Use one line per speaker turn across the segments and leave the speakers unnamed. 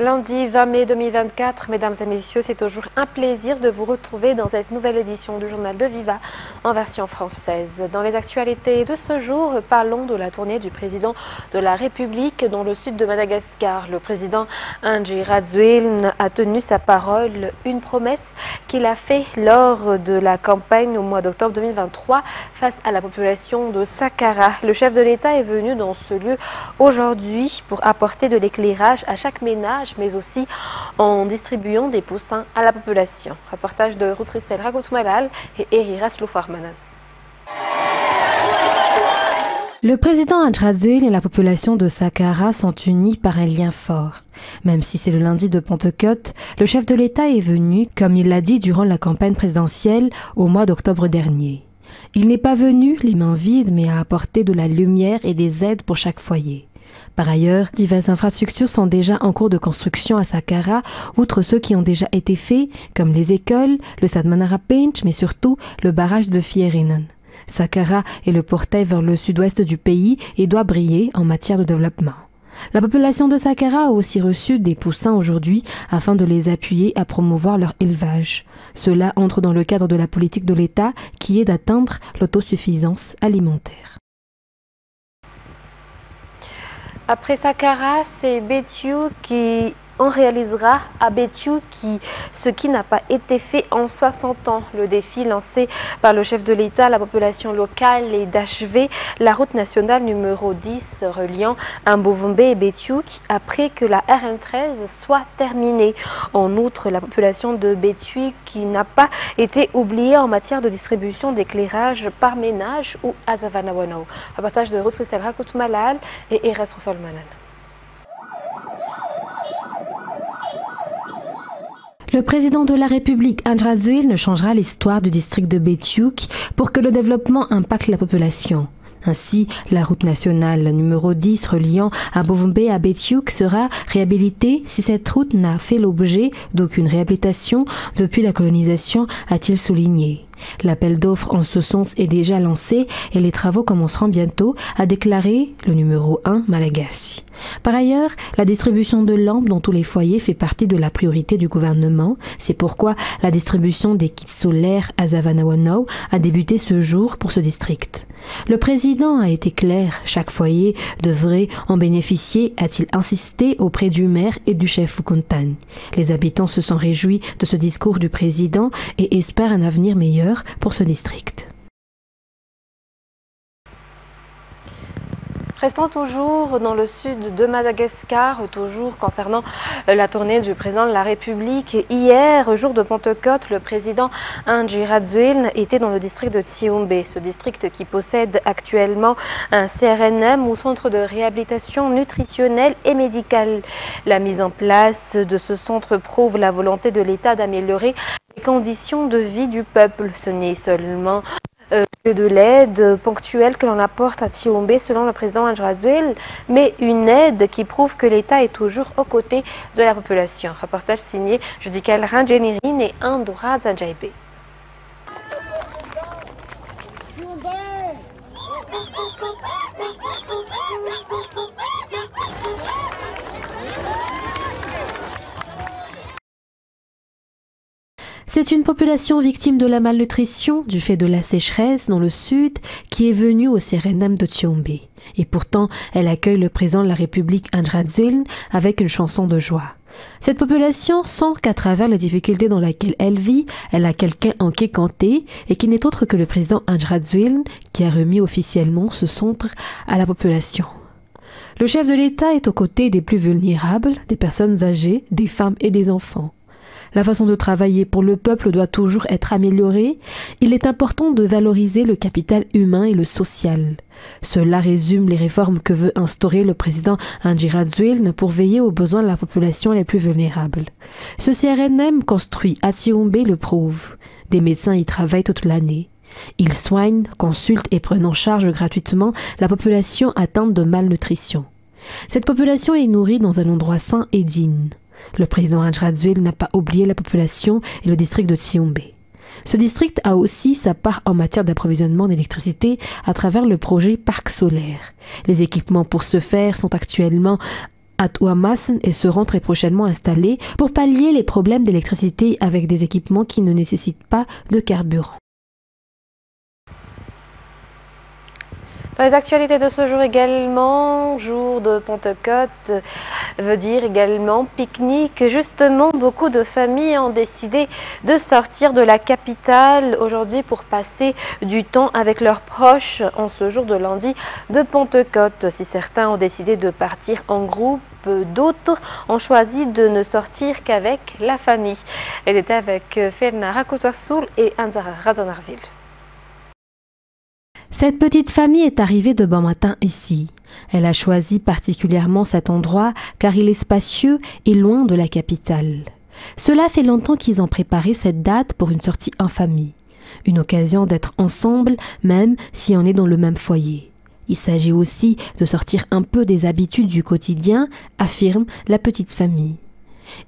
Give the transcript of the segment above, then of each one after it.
Lundi 20 mai 2024, mesdames et messieurs, c'est toujours un plaisir de vous retrouver dans cette nouvelle édition du Journal de Viva en version française. Dans les actualités de ce jour, parlons de la tournée du président de la République dans le sud de Madagascar. Le président Andry Rajoelina a tenu sa parole, une promesse qu'il a faite lors de la campagne au mois d'octobre 2023 face à la population de Saqqara. Le chef de l'État est venu dans ce lieu aujourd'hui pour apporter de l'éclairage à chaque ménage, mais aussi en distribuant des poussins à la population. Reportage de Ruth Christelle Ragoutmalal et Erira Slofarmanan.
Le président Andry Rajoelina et la population de Saqqara sont unis par un lien fort. Même si c'est le lundi de Pentecôte, le chef de l'État est venu, comme il l'a dit durant la campagne présidentielle au mois d'octobre dernier. Il n'est pas venu les mains vides, mais a apporté de la lumière et des aides pour chaque foyer. Par ailleurs, diverses infrastructures sont déjà en cours de construction à Saqqara, outre ceux qui ont déjà été faits, comme les écoles, le stade Manara Pinch, mais surtout le barrage de Fierinan. Saqqara est le portail vers le sud-ouest du pays et doit briller en matière de développement. La population de Saqqara a aussi reçu des poussins aujourd'hui afin de les appuyer à promouvoir leur élevage. Cela entre dans le cadre de la politique de l'État qui est d'atteindre l'autosuffisance alimentaire.
Après Saqqara, c'est Béthiou qui en réalisera à Béthiou ce qui n'a pas été fait en 60 ans. Le défi lancé par le chef de l'État à la population locale est d'achever la route nationale numéro 10 reliant Mbovumbe et Béthiou après que la RN13 soit terminée. En outre, la population de Béthiou qui n'a pas été oubliée en matière de distribution d'éclairage par ménage ou à Zavanawanao. Reportage de Ruth Christelle Ragoutmalal et Erira Slofarmanan.
Le président de la République, Andry Rajoelina, changera l'histoire du district de Béthiou pour que le développement impacte la population. Ainsi, la route nationale numéro 10 reliant Mbovumbe à Béthiou sera réhabilitée si cette route n'a fait l'objet d'aucune réhabilitation depuis la colonisation, a-t-il souligné. L'appel d'offres en ce sens est déjà lancé et les travaux commenceront bientôt, a déclaré le numéro 1 Malagasy. Par ailleurs, la distribution de lampes dans tous les foyers fait partie de la priorité du gouvernement. C'est pourquoi la distribution des kits solaires à Zavanawanao a débuté ce jour pour ce district. Le président a été clair, chaque foyer devrait en bénéficier, a-t-il insisté auprès du maire et du chef Fukontan. Les habitants se sont réjouis de ce discours du président et espèrent un avenir meilleur pour ce district.
Restons toujours dans le sud de Madagascar, toujours concernant la tournée du président de la République. Hier, jour de Pentecôte, le président Andry Rajoelina était dans le district de Tsiumbe, ce district qui possède actuellement un CRNM ou centre de réhabilitation nutritionnelle et médicale. La mise en place de ce centre prouve la volonté de l'État d'améliorer les conditions de vie du peuple. Ce n'est seulement que de l'aide ponctuelle que l'on apporte à Tsiumbe selon le président Andry Rajoelina, mais une aide qui prouve que l'État est toujours aux côtés de la population. Reportage signé Judical Ranjenirin et Andora Zanjaibé.
C'est une population victime de la malnutrition du fait de la sécheresse dans le sud qui est venue au CRNM de Tsiumbe. Et pourtant, elle accueille le président de la République Andry Rajoelina avec une chanson de joie. Cette population sent qu'à travers les difficultés dans lesquelles elle vit, elle a quelqu'un en qui compter et qui n'est autre que le président Andry Rajoelina qui a remis officiellement ce centre à la population. Le chef de l'État est aux côtés des plus vulnérables, des personnes âgées, des femmes et des enfants. La façon de travailler pour le peuple doit toujours être améliorée. Il est important de valoriser le capital humain et le social. Cela résume les réformes que veut instaurer le président Andry Rajoelina pour veiller aux besoins de la population les plus vulnérables. Ce CRNM construit à Tsiumbe le prouve. Des médecins y travaillent toute l'année. Ils soignent, consultent et prennent en charge gratuitement la population atteinte de malnutrition. Cette population est nourrie dans un endroit sain et digne. Le président Andry Rajoelina n'a pas oublié la population et le district de Tsiumbe. Ce district a aussi sa part en matière d'approvisionnement d'électricité à travers le projet Parc solaire. Les équipements pour ce faire sont actuellement à Ouamassen et seront très prochainement installés pour pallier les problèmes d'électricité avec des équipements qui ne nécessitent pas de carburant.
Dans les actualités de ce jour également, jour de Pentecôte veut dire également pique-nique. Justement, beaucoup de familles ont décidé de sortir de la capitale aujourd'hui pour passer du temps avec leurs proches en ce jour de lundi de Pentecôte. Si certains ont décidé de partir en groupe, d'autres ont choisi de ne sortir qu'avec la famille. Elle était avec Ferna Rakotarsoul et Anzara Radonarville.
Cette petite famille est arrivée de bon matin ici. Elle a choisi particulièrement cet endroit car il est spacieux et loin de la capitale. Cela fait longtemps qu'ils ont préparé cette date pour une sortie en famille. Une occasion d'être ensemble même si on est dans le même foyer. Il s'agit aussi de sortir un peu des habitudes du quotidien, affirme la petite famille.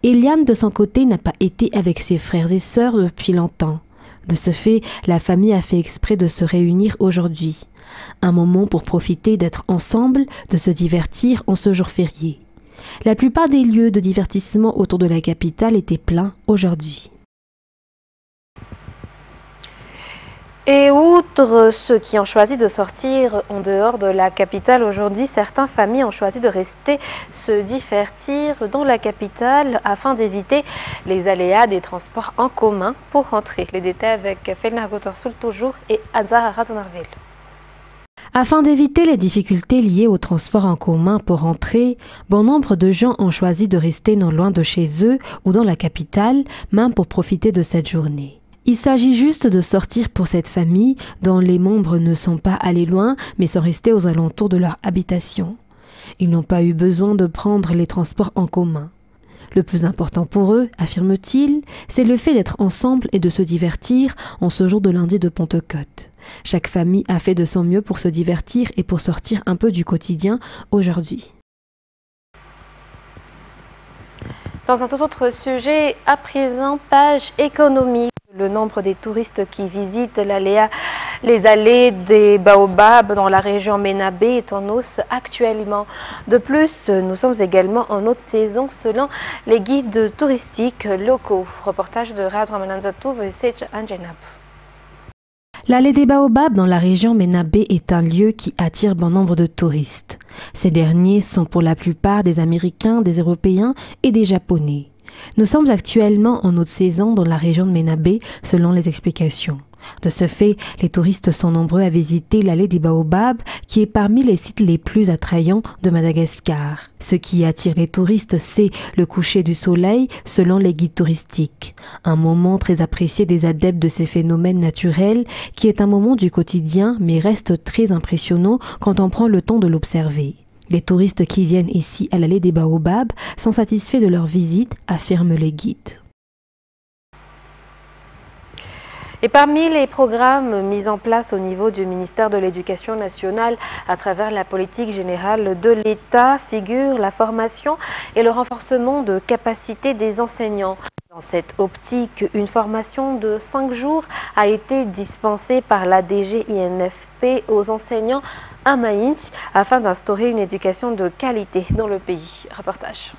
Eliane de son côté n'a pas été avec ses frères et sœurs depuis longtemps. De ce fait, la famille a fait exprès de se réunir aujourd'hui. Un moment pour profiter d'être ensemble, de se divertir en ce jour férié. La plupart des lieux de divertissement autour de la capitale étaient pleins aujourd'hui.
Et outre ceux qui ont choisi de sortir en dehors de la capitale aujourd'hui, certaines familles ont choisi de rester se divertir dans la capitale afin d'éviter les aléas des transports en commun pour rentrer. Les détails avec Felna Gotorsoul toujours et Azar Razonarville.
Afin d'éviter les difficultés liées au transport en commun pour rentrer, bon nombre de gens ont choisi de rester non loin de chez eux ou dans la capitale, même pour profiter de cette journée. Il s'agit juste de sortir pour cette famille dont les membres ne sont pas allés loin mais sont restés aux alentours de leur habitation. Ils n'ont pas eu besoin de prendre les transports en commun. Le plus important pour eux, affirme-t-il, c'est le fait d'être ensemble et de se divertir en ce jour de lundi de Pentecôte. Chaque famille a fait de son mieux pour se divertir et pour sortir un peu du quotidien aujourd'hui.
Dans un tout autre sujet, à présent, page économique. Le nombre des touristes qui visitent les allées des Baobabs dans la région Ménabé est en hausse actuellement. De plus, nous sommes également en haute saison selon les guides touristiques locaux. Reportage de Radio Mananzatouv et Sej Anjenab.
L'allée des Baobabs dans la région Ménabé est un lieu qui attire bon nombre de touristes. Ces derniers sont pour la plupart des Américains, des Européens et des Japonais. Nous sommes actuellement en haute saison dans la région de Ménabé, selon les explications. De ce fait, les touristes sont nombreux à visiter l'allée des Baobabs, qui est parmi les sites les plus attrayants de Madagascar. Ce qui attire les touristes, c'est le coucher du soleil, selon les guides touristiques. Un moment très apprécié des adeptes de ces phénomènes naturels, qui est un moment du quotidien, mais reste très impressionnant quand on prend le temps de l'observer. Les touristes qui viennent ici à l'allée des Baobabs sont satisfaits de leur visite, affirment les guides.
Et parmi les programmes mis en place au niveau du ministère de l'Éducation nationale à travers la politique générale de l'État figure la formation et le renforcement de capacité des enseignants. Dans cette optique, une formation de 5 jours a été dispensée par la DGINFP aux enseignants à Maïns afin d'instaurer une éducation de qualité dans le pays. Reportage.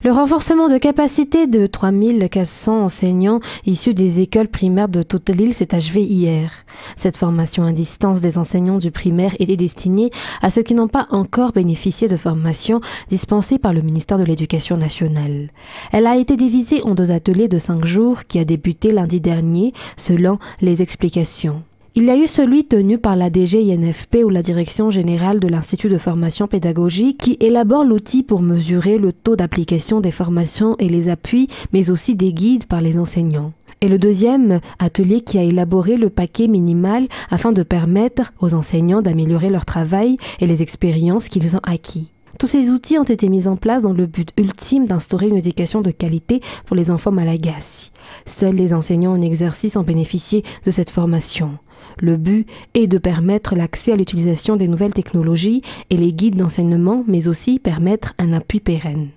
Le renforcement de capacité de 3400 enseignants issus des écoles primaires de toute l'île s'est achevé hier. Cette formation à distance des enseignants du primaire était destinée à ceux qui n'ont pas encore bénéficié de formation dispensée par le ministère de l'Éducation nationale. Elle a été divisée en 2 ateliers de 5 jours qui a débuté lundi dernier, selon les explications. Il y a eu celui tenu par la DGINFP ou la Direction générale de l'Institut de formation pédagogique qui élabore l'outil pour mesurer le taux d'application des formations et les appuis, mais aussi des guides par les enseignants. Et le deuxième atelier qui a élaboré le paquet minimal afin de permettre aux enseignants d'améliorer leur travail et les expériences qu'ils ont acquis. Tous ces outils ont été mis en place dans le but ultime d'instaurer une éducation de qualité pour les enfants malagasy. Seuls les enseignants en exercice ont bénéficié de cette formation. Le but est de permettre l'accès à l'utilisation des nouvelles technologies et les guides d'enseignement, mais aussi permettre un appui pérenne.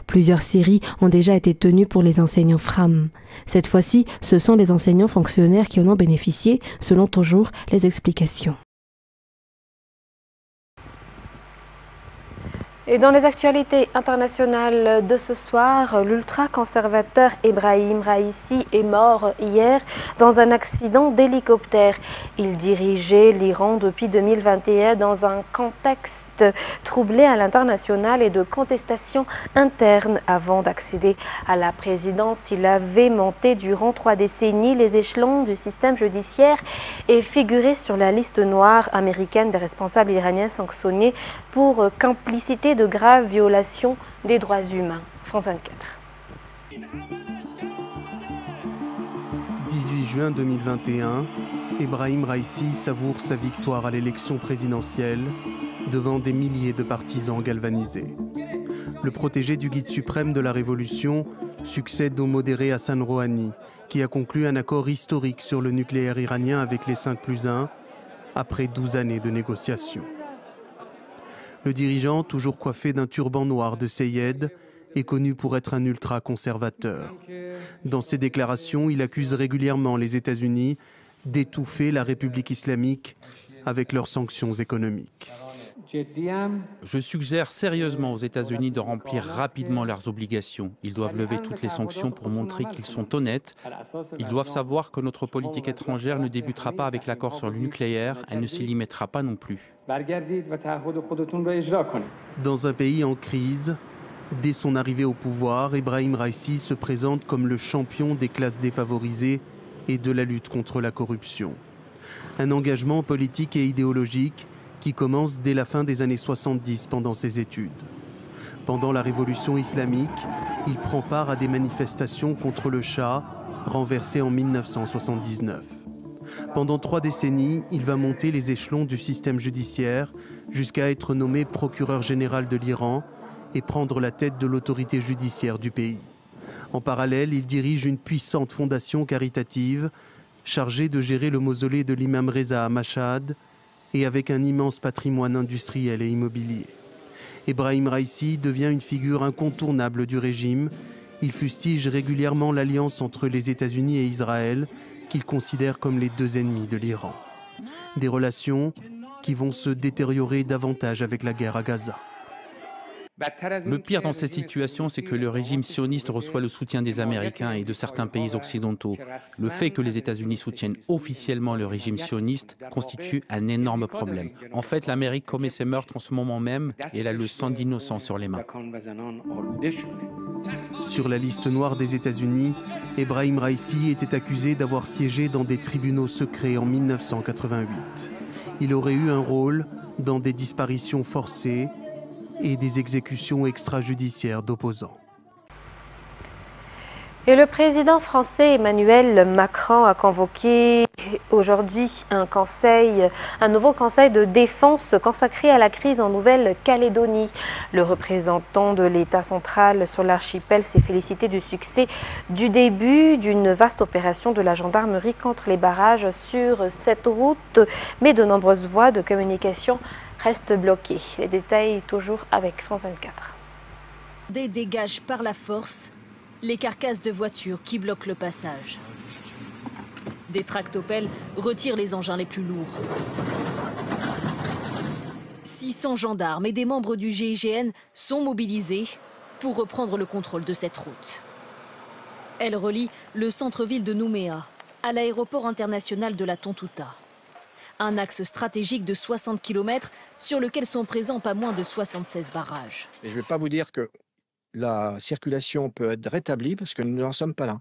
Plusieurs séries ont déjà été tenues pour les enseignants FRAM. Cette fois-ci, ce sont les enseignants fonctionnaires qui en ont bénéficié, selon toujours les explications.
Et dans les actualités internationales de ce soir, l'ultra-conservateur Ebrahim Raïssi est mort hier dans un accident d'hélicoptère. Il dirigeait l'Iran depuis 2021 dans un contexte troublé à l'international et de contestation interne. Avant d'accéder à la présidence, il avait monté durant 3 décennies les échelons du système judiciaire et figuré sur la liste noire américaine des responsables iraniens sanctionnés pour complicité de graves violations des droits humains. France 24.
18 juin 2021, Ebrahim Raïssi savoure sa victoire à l'élection présidentielle devant des milliers de partisans galvanisés. Le protégé du guide suprême de la Révolution succède au modéré Hassan Rouhani, qui a conclu un accord historique sur le nucléaire iranien avec les 5+1 après 12 années de négociations. Le dirigeant, toujours coiffé d'un turban noir de Seyed, est connu pour être un ultra-conservateur. Dans ses déclarations, il accuse régulièrement les États-Unis d'étouffer la République islamique avec leurs sanctions économiques.
Je suggère sérieusement aux États-Unis de remplir rapidement leurs obligations. Ils doivent lever toutes les sanctions pour montrer qu'ils sont honnêtes. Ils doivent savoir que notre politique étrangère ne débutera pas avec l'accord sur le nucléaire, elle ne s'y limitera pas non plus.
Dans un pays en crise, dès son arrivée au pouvoir, Ebrahim Raïssi se présente comme le champion des classes défavorisées et de la lutte contre la corruption. Un engagement politique et idéologique qui commence dès la fin des années 70 pendant ses études. Pendant la révolution islamique, il prend part à des manifestations contre le Shah, renversé en 1979. Pendant 3 décennies, il va monter les échelons du système judiciaire jusqu'à être nommé procureur général de l'Iran et prendre la tête de l'autorité judiciaire du pays. En parallèle, il dirige une puissante fondation caritative chargée de gérer le mausolée de l'imam Reza à Mashhad et avec un immense patrimoine industriel et immobilier. Ebrahim Raïssi devient une figure incontournable du régime. Il fustige régulièrement l'alliance entre les États-Unis et Israël, qu'il considère comme les 2 ennemis de l'Iran. Des relations qui vont se détériorer davantage avec la guerre à Gaza.
Le pire dans cette situation, c'est que le régime sioniste reçoit le soutien des Américains et de certains pays occidentaux. Le fait que les États-Unis soutiennent officiellement le régime sioniste constitue un énorme problème. En fait, l'Amérique commet ses meurtres en ce moment même et elle a le sang d'innocents sur les mains.
Sur la liste noire des États-Unis, Ebrahim Raïssi était accusé d'avoir siégé dans des tribunaux secrets en 1988. Il aurait eu un rôle dans des disparitions forcées et des exécutions extrajudiciaires d'opposants.
Et le président français Emmanuel Macron a convoqué aujourd'hui un nouveau conseil de défense consacré à la crise en Nouvelle-Calédonie. Le représentant de l'État central sur l'archipel s'est félicité du succès du début d'une vaste opération de la gendarmerie contre les barrages sur cette route, mais de nombreuses voies de communication restent bloquées. Les détails toujours avec France 24.
Des dégages par la force les carcasses de voitures qui bloquent le passage. Des tractopelles retirent les engins les plus lourds. 600 gendarmes et des membres du GIGN sont mobilisés pour reprendre le contrôle de cette route. Elle relie le centre-ville de Nouméa à l'aéroport international de la Tontouta. Un axe stratégique de 60 km sur lequel sont présents pas moins de 76 barrages.
Et je ne vais pas vous dire que la circulation peut être rétablie parce que nous n'en sommes pas là.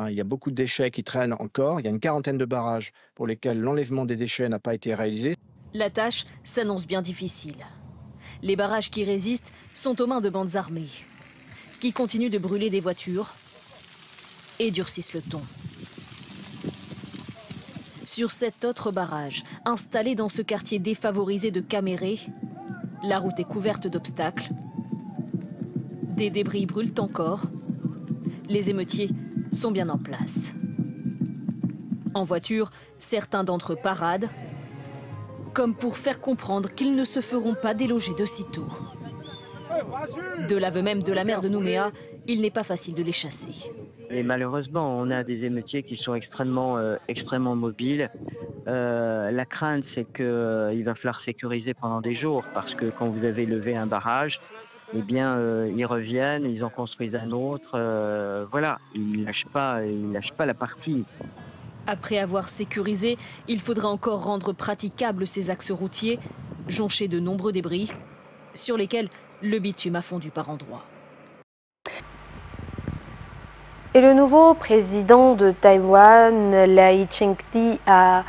Il y a beaucoup de déchets qui traînent encore. Il y a une quarantaine de barrages pour lesquels l'enlèvement des déchets n'a pas été réalisé.
La tâche s'annonce bien difficile. Les barrages qui résistent sont aux mains de bandes armées, qui continuent de brûler des voitures et durcissent le ton. Sur cet autre barrage, installé dans ce quartier défavorisé de Caméré, la route est couverte d'obstacles. Des débris brûlent encore. Les émeutiers sont bien en place. En voiture, certains d'entre eux paradent, comme pour faire comprendre qu'ils ne se feront pas déloger de sitôt. De l'aveu même de la maire de Nouméa, il n'est pas facile de les chasser.
Et malheureusement, on a des émeutiers qui sont extrêmement mobiles. La crainte, c'est qu'il va falloir sécuriser pendant des jours, parce que quand vous avez levé un barrage, eh bien, ils reviennent, ils en construisent un autre. Voilà, ils lâchent pas la partie.
Après avoir sécurisé, il faudra encore rendre praticables ces axes routiers, jonchés de nombreux débris, sur lesquels le bitume a fondu par endroits.
Et le nouveau président de Taïwan, Lai Ching-te, a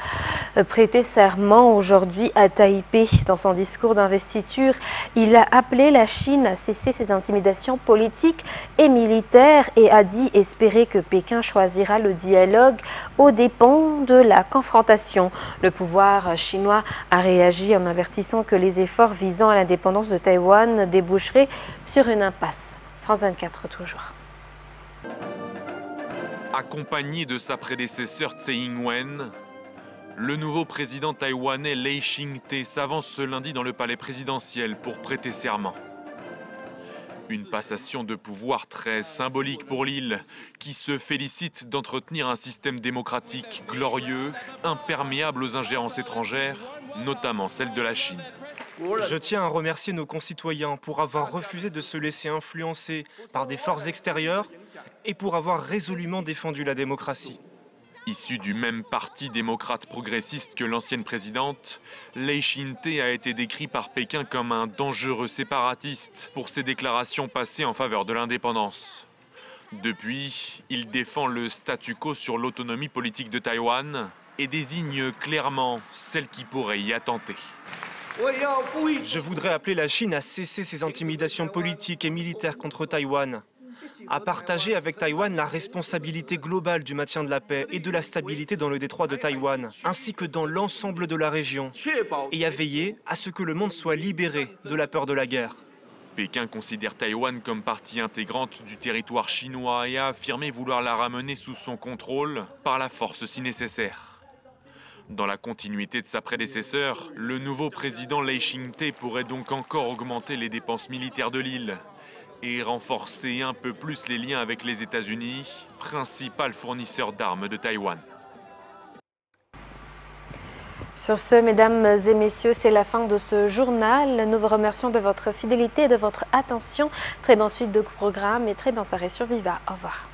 prêté serment aujourd'hui à Taipei. Dans son discours d'investiture, il a appelé la Chine à cesser ses intimidations politiques et militaires et a dit espérer que Pékin choisira le dialogue aux dépens de la confrontation. Le pouvoir chinois a réagi en avertissant que les efforts visant à l'indépendance de Taïwan déboucheraient sur une impasse. France 24 toujours.
Accompagné de sa prédécesseur Tsai Ing-wen, le nouveau président taïwanais Lai Ching-te s'avance ce lundi dans le palais présidentiel pour prêter serment. Une passation de pouvoir très symbolique pour l'île, qui se félicite d'entretenir un système démocratique glorieux, imperméable aux ingérences étrangères, notamment celle de la Chine.
Je tiens à remercier nos concitoyens pour avoir refusé de se laisser influencer par des forces extérieures et pour avoir résolument défendu la démocratie.
Issu du même parti démocrate progressiste que l'ancienne présidente, Lai Ching-te a été décrit par Pékin comme un dangereux séparatiste pour ses déclarations passées en faveur de l'indépendance. Depuis, il défend le statu quo sur l'autonomie politique de Taïwan et désigne clairement celle qui pourrait y attenter.
Je voudrais appeler la Chine à cesser ses intimidations politiques et militaires contre Taïwan, à partager avec Taïwan la responsabilité globale du maintien de la paix et de la stabilité dans le détroit de Taïwan, ainsi que dans l'ensemble de la région, et à veiller à ce que le monde soit libéré de la peur de la guerre.
Pékin considère Taïwan comme partie intégrante du territoire chinois et a affirmé vouloir la ramener sous son contrôle par la force si nécessaire. Dans la continuité de sa prédécesseur, le nouveau président Lai Ching-te pourrait donc encore augmenter les dépenses militaires de l'île et renforcer un peu plus les liens avec les États-Unis, principal fournisseur d'armes de Taïwan.
Sur ce, mesdames et messieurs, c'est la fin de ce journal. Nous vous remercions de votre fidélité et de votre attention. Très bonne suite de programme et très bonne soirée sur Viva. Au revoir.